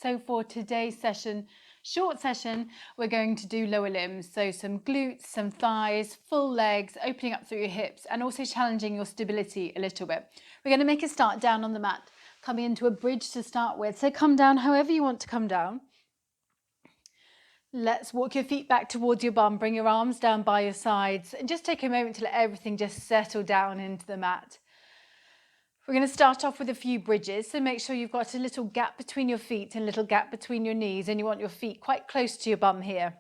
So for today's session, short session, we're going to do lower limbs. So some glutes, some thighs, full legs, opening up through your hips and also challenging your stability a little bit. We're going to make a start down on the mat, coming into a bridge to start with. So come down however you want to come down. Let's walk your feet back towards your bum, bring your arms down by your sides and just take a moment to let everything just settle down into the mat. We're going to start off with a few bridges, so make sure you've got a little gap between your feet and a little gap between your knees, and you want your feet quite close to your bum here.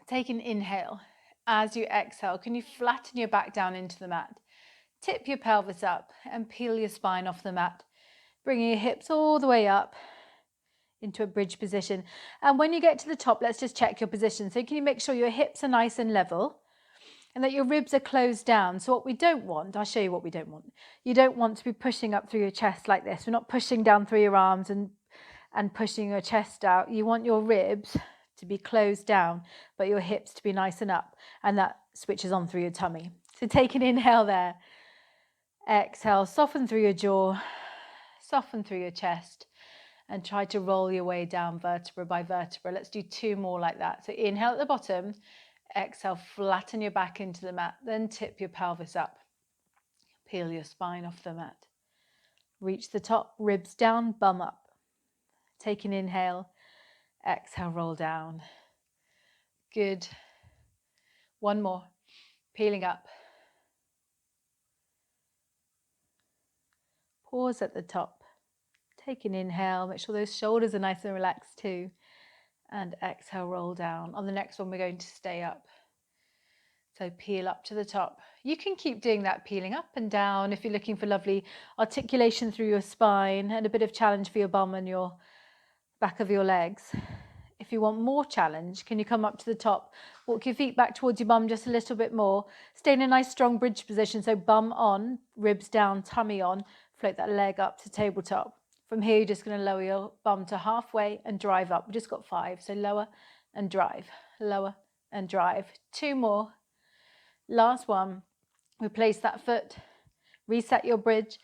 Take an inhale. As you exhale, can you flatten your back down into the mat? Tip your pelvis up and peel your spine off the mat, bringing your hips all the way up into a bridge position. And when you get to the top, let's just check your position. So can you make sure your hips are nice and level and that your ribs are closed down? So what we don't want, I'll show you what we don't want. You don't want to be pushing up through your chest like this. We're not pushing down through your arms and pushing your chest out. You want your ribs to be closed down, but your hips to be nice and up, and that switches on through your tummy. So take an inhale there. Exhale, soften through your jaw, soften through your chest, and try to roll your way down vertebra by vertebra. Let's do two more like that. So inhale at the bottom, exhale, flatten your back into the mat, then tip your pelvis up. Peel your spine off the mat. Reach the top, ribs down, bum up. Take an inhale, exhale, roll down. Good. One more. Peeling up. Pause at the top. Take an inhale, make sure those shoulders are nice and relaxed too. And exhale, roll down. On the next one, we're going to stay up. So peel up to the top. You can keep doing that, peeling up and down if you're looking for lovely articulation through your spine and a bit of challenge for your bum and your back of your legs. If you want more challenge, can you come up to the top? Walk your feet back towards your bum just a little bit more. Stay in a nice strong bridge position. So bum on, ribs down, tummy on. Float that leg up to tabletop. From here, you're just going to lower your bum to halfway and drive up. We've just got 5. So lower and drive, lower and drive. 2 more. Last one. Replace that foot. Reset your bridge.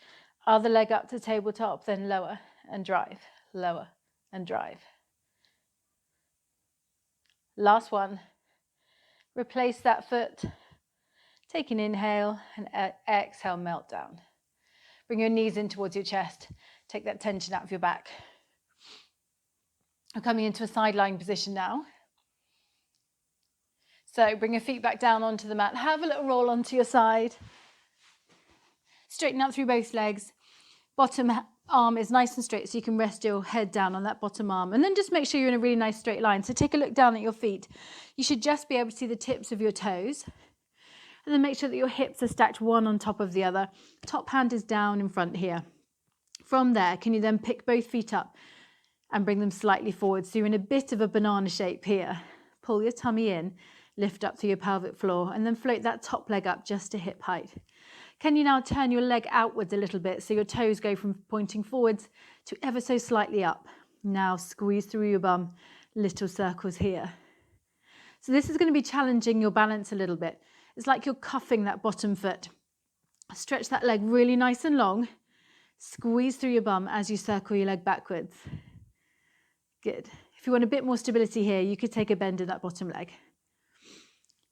Other leg up to tabletop, then lower and drive, lower and drive. Last one. Replace that foot. Take an inhale and exhale, melt down. Bring your knees in towards your chest. Take that tension out of your back. We're coming into a side lying position now. So bring your feet back down onto the mat. Have a little roll onto your side. Straighten out through both legs. Bottom arm is nice and straight so you can rest your head down on that bottom arm. And then just make sure you're in a really nice straight line. So take a look down at your feet. You should just be able to see the tips of your toes. And then make sure that your hips are stacked one on top of the other. Top hand is down in front here. From there, can you then pick both feet up and bring them slightly forward? So you're in a bit of a banana shape here. Pull your tummy in, lift up through your pelvic floor, and then float that top leg up just to hip height. Can you now turn your leg outwards a little bit so your toes go from pointing forwards to ever so slightly up? Now squeeze through your bum, little circles here. So this is going to be challenging your balance a little bit. It's like you're cuffing that bottom foot. Stretch that leg really nice and long. Squeeze through your bum as you circle your leg backwards. Good. If you want a bit more stability here, you could take a bend in that bottom leg.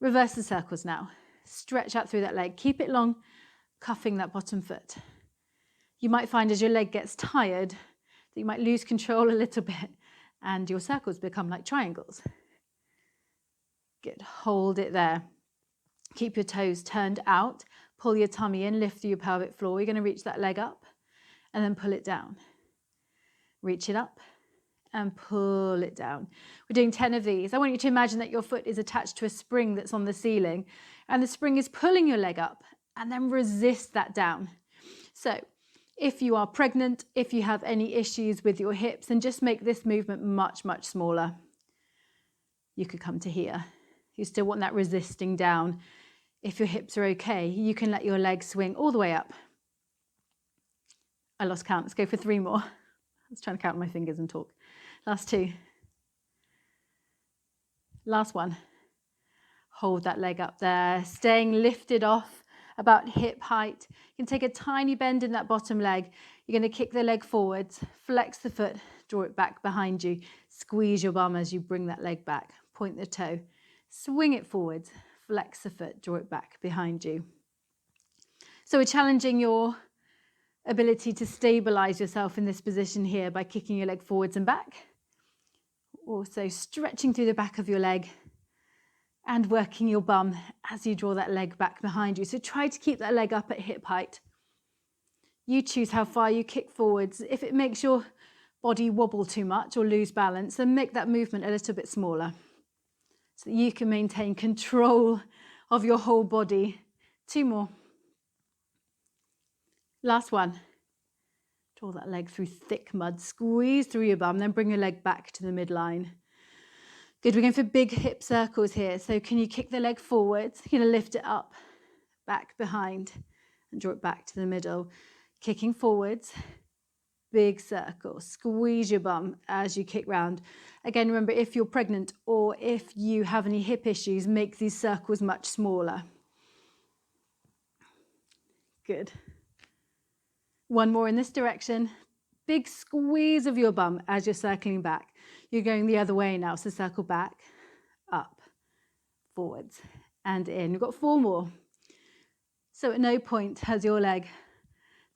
Reverse the circles now. Stretch out through that leg. Keep it long, cuffing that bottom foot. You might find as your leg gets tired that you might lose control a little bit and your circles become like triangles. Good. Hold it there. Keep your toes turned out. Pull your tummy in, lift through your pelvic floor. You're going to reach that leg up and then pull it down. Reach it up and pull it down. We're doing 10 of these. I want you to imagine that your foot is attached to a spring that's on the ceiling and the spring is pulling your leg up, and then resist that down. So if you are pregnant, if you have any issues with your hips, then just make this movement much, much smaller. You could come to here. You still want that resisting down. If your hips are okay, you can let your legs swing all the way up. I lost count. Let's go for 3 more. I was trying to count my fingers and talk. Last 2. Last one. Hold that leg up there, staying lifted off about hip height. You can take a tiny bend in that bottom leg. You're going to kick the leg forwards, flex the foot, draw it back behind you. Squeeze your bum as you bring that leg back. Point the toe, swing it forwards, flex the foot, draw it back behind you. So we're challenging your ability to stabilize yourself in this position here by kicking your leg forwards and back. Also stretching through the back of your leg and working your bum as you draw that leg back behind you. So try to keep that leg up at hip height. You choose how far you kick forwards. If it makes your body wobble too much or lose balance, then make that movement a little bit smaller so that you can maintain control of your whole body. 2 more. Last one. Draw that leg through thick mud, squeeze through your bum, then bring your leg back to the midline. Good, we're going for big hip circles here. So can you kick the leg forwards? You're going to lift it up, back behind, and draw it back to the middle. Kicking forwards, big circle. Squeeze your bum as you kick round. Again, remember, if you're pregnant or if you have any hip issues, make these circles much smaller. Good. One more in this direction. Big squeeze of your bum as you're circling back. You're going the other way now, so circle back, up, forwards, and in. We've got 4 more. So at no point has your leg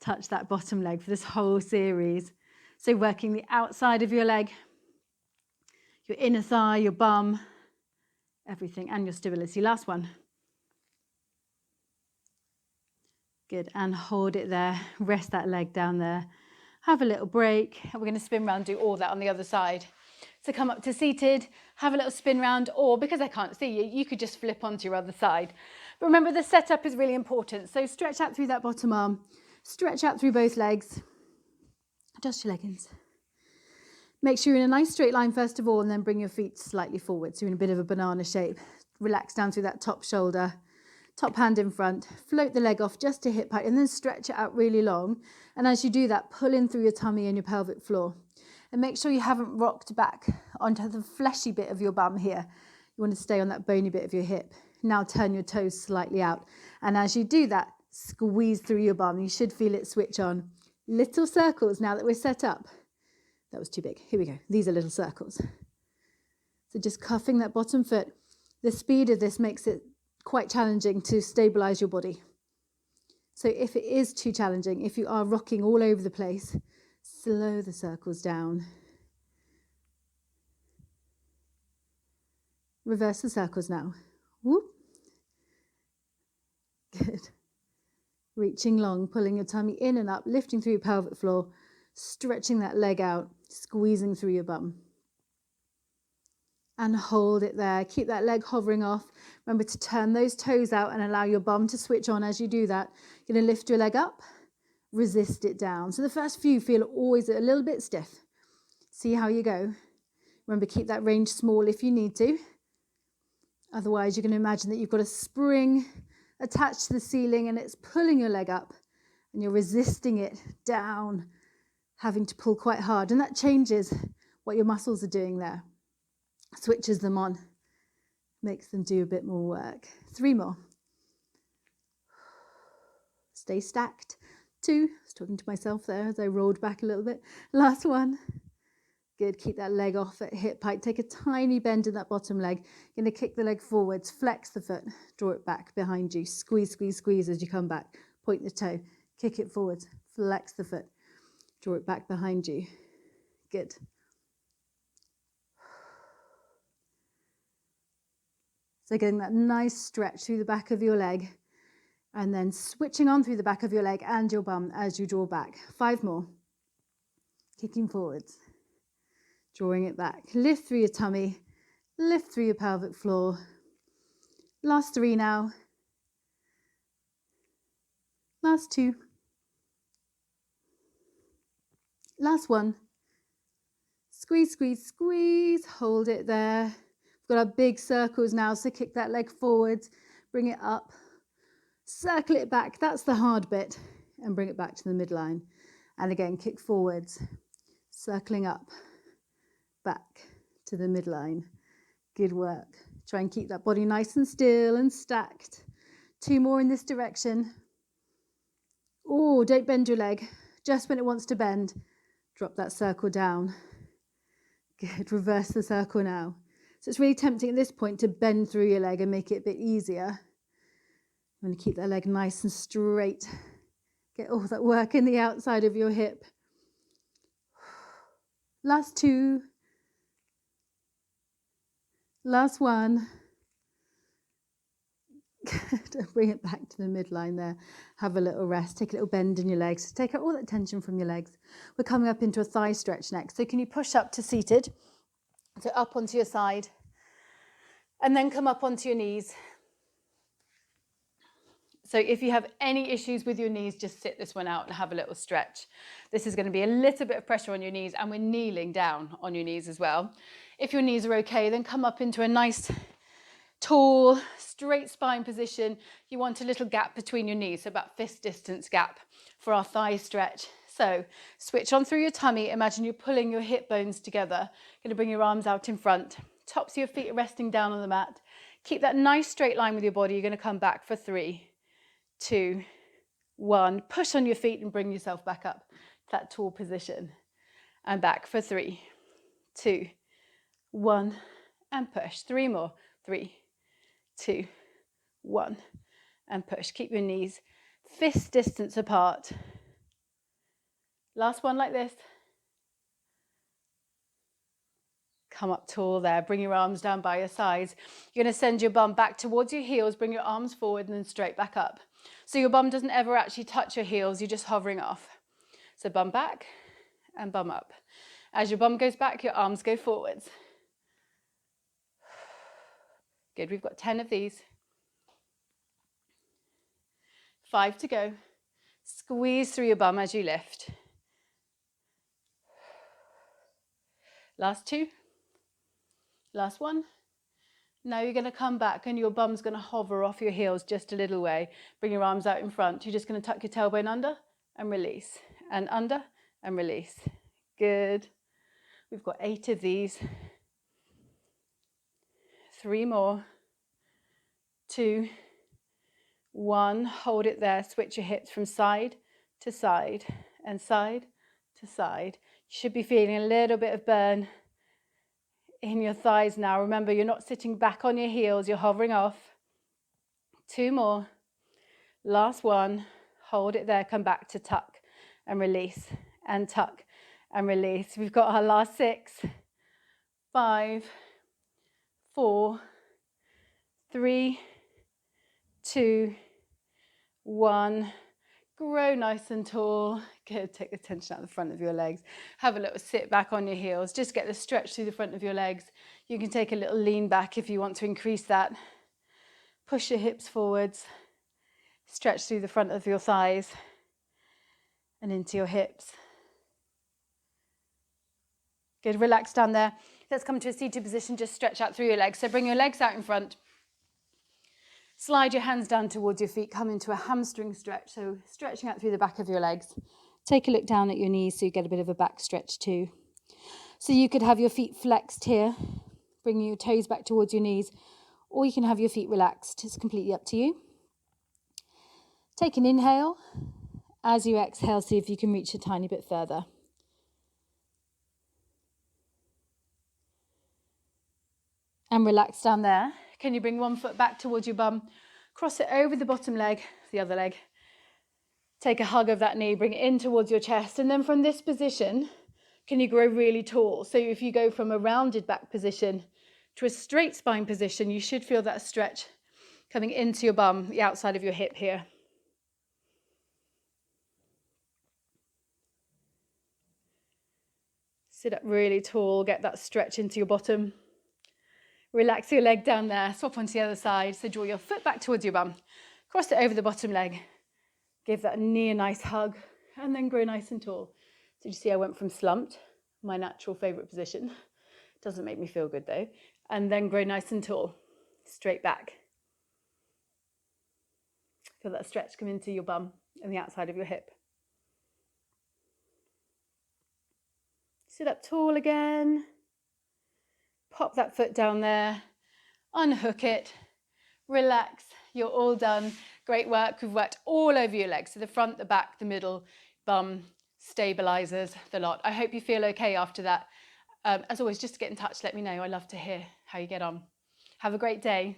touched that bottom leg for this whole series. So working the outside of your leg, your inner thigh, your bum, everything, and your stability. Last one. Good, and hold it there. Rest that leg down there. Have a little break. And we're going to spin round, do all that on the other side. So come up to seated, have a little spin round, or because I can't see you, you could just flip onto your other side. But remember, the setup is really important. So stretch out through that bottom arm, stretch out through both legs. Adjust your leggings. Make sure you're in a nice straight line first of all, and then bring your feet slightly forward. So you're in a bit of a banana shape. Relax down through that top shoulder. Top hand in front, float the leg off just to hip height and then stretch it out really long. And as you do that, pull in through your tummy and your pelvic floor. And make sure you haven't rocked back onto the fleshy bit of your bum here. You want to stay on that bony bit of your hip. Now turn your toes slightly out. And as you do that, squeeze through your bum. You should feel it switch on. Little circles now that we're set up. That was too big. Here we go. These are little circles. So just cuffing that bottom foot. The speed of this makes it quite challenging to stabilize your body. So if it is too challenging, if you are rocking all over the place, slow the circles down. Reverse the circles now. Whoop. Good. Reaching long, pulling your tummy in and up, lifting through your pelvic floor, stretching that leg out, squeezing through your bum. And hold it there. Keep that leg hovering off. Remember to turn those toes out and allow your bum to switch on as you do that. You're going to lift your leg up, resist it down. So the first few feel always a little bit stiff. See how you go. Remember, keep that range small if you need to. Otherwise, you're going to imagine that you've got a spring attached to the ceiling and it's pulling your leg up and you're resisting it down, having to pull quite hard. And that changes what your muscles are doing there. Switches them on, makes them do a bit more work. 3 more. Stay stacked. 2. I was talking to myself there as I rolled back a little bit. Last one. Good. Keep that leg off at hip height. Take a tiny bend in that bottom leg. You're going to kick the leg forwards, flex the foot, draw it back behind you. Squeeze, squeeze, squeeze as you come back. Point the toe, kick it forwards, flex the foot, draw it back behind you. Good. So getting that nice stretch through the back of your leg and then switching on through the back of your leg and your bum as you draw back. 5 more. Kicking forwards, drawing it back. Lift through your tummy, lift through your pelvic floor. Last 3 now. Last 2. Last 1. Squeeze, squeeze, squeeze. Hold it there. We've got our big circles now, so kick that leg forwards, bring it up, circle it back, that's the hard bit, and bring it back to the midline. And again, kick forwards, circling up, back to the midline. Good work. Try and keep that body nice and still and stacked. 2 more in this direction. Oh, don't bend your leg. Just when it wants to bend, drop that circle down. Good, reverse the circle now. So it's really tempting at this point to bend through your leg and make it a bit easier. You want to keep that leg nice and straight. Get all that work in the outside of your hip. Last two. Last one. Good. Bring it back to the midline there. Have a little rest. Take a little bend in your legs. Take out all that tension from your legs. We're coming up into a thigh stretch next. So can you push up to seated? So up onto your side. And then come up onto your knees. So if you have any issues with your knees, just sit this one out and have a little stretch. This is going to be a little bit of pressure on your knees, and we're kneeling down on your knees as well. If your knees are okay, then come up into a nice, tall, straight spine position. You want a little gap between your knees, so about fist distance gap for our thigh stretch. So switch on through your tummy. Imagine you're pulling your hip bones together. You're going to bring your arms out in front. Tops of your feet are resting down on the mat. Keep that nice straight line with your body. You're going to come back for 3, 2, 1. Push on your feet and bring yourself back up to that tall position. And back for 3, 2, 1. And push. 3 more. 3, 2, 1. And push. Keep your knees fist distance apart. Last one like this. Come up tall there. Bring your arms down by your sides. You're going to send your bum back towards your heels. Bring your arms forward and then straight back up. So your bum doesn't ever actually touch your heels. You're just hovering off. So bum back and bum up. As your bum goes back, your arms go forwards. Good. We've got 10 of these. 5 to go. Squeeze through your bum as you lift. Last 2. Last 1. Now you're going to come back and your bum's going to hover off your heels just a little way. Bring your arms out in front. You're just going to tuck your tailbone under and release. And under and release. Good. We've got 8 of these. 3 more. 2, 1. Hold it there. Switch your hips from side to side and side to side. You should be feeling a little bit of burn in your thighs now. Remember, you're not sitting back on your heels. You're hovering off. 2 more. Last 1. Hold it there. Come back to tuck and release and tuck and release. We've got our last 6. 5, 4, 3, 2, 1. Grow nice and tall. Good. Take the tension out the front of your legs. Have a little sit back on your heels. Just get the stretch through the front of your legs. You can take a little lean back if you want to increase that. Push your hips forwards. Stretch through the front of your thighs and into your hips. Good. Relax down there. Let's come to a seated position. Just stretch out through your legs. So bring your legs out in front. Slide your hands down towards your feet. Come into a hamstring stretch. So stretching out through the back of your legs. Take a look down at your knees so you get a bit of a back stretch too. So you could have your feet flexed here, bringing your toes back towards your knees, or you can have your feet relaxed. It's completely up to you. Take an inhale. As you exhale, see if you can reach a tiny bit further. And relax down there. Can you bring one foot back towards your bum? Cross it over the bottom leg, the other leg. Take a hug of that knee, bring it in towards your chest. And then from this position, can you grow really tall? So if you go from a rounded back position to a straight spine position, you should feel that stretch coming into your bum, the outside of your hip here. Sit up really tall, get that stretch into your bottom. Relax your leg down there, swap onto the other side. So draw your foot back towards your bum, cross it over the bottom leg. Give that knee a nice hug and then grow nice and tall. So you see I went from slumped, my natural favourite position. Doesn't make me feel good though. And then grow nice and tall, straight back. Feel that stretch come into your bum and the outside of your hip. Sit up tall again. Pop that foot down there. Unhook it. Relax. You're all done. Great work. We've worked all over your legs. So the front, the back, the middle, bum, stabilisers, the lot. I hope you feel okay after that. As always, just to get in touch, let me know. I love to hear how you get on. Have a great day.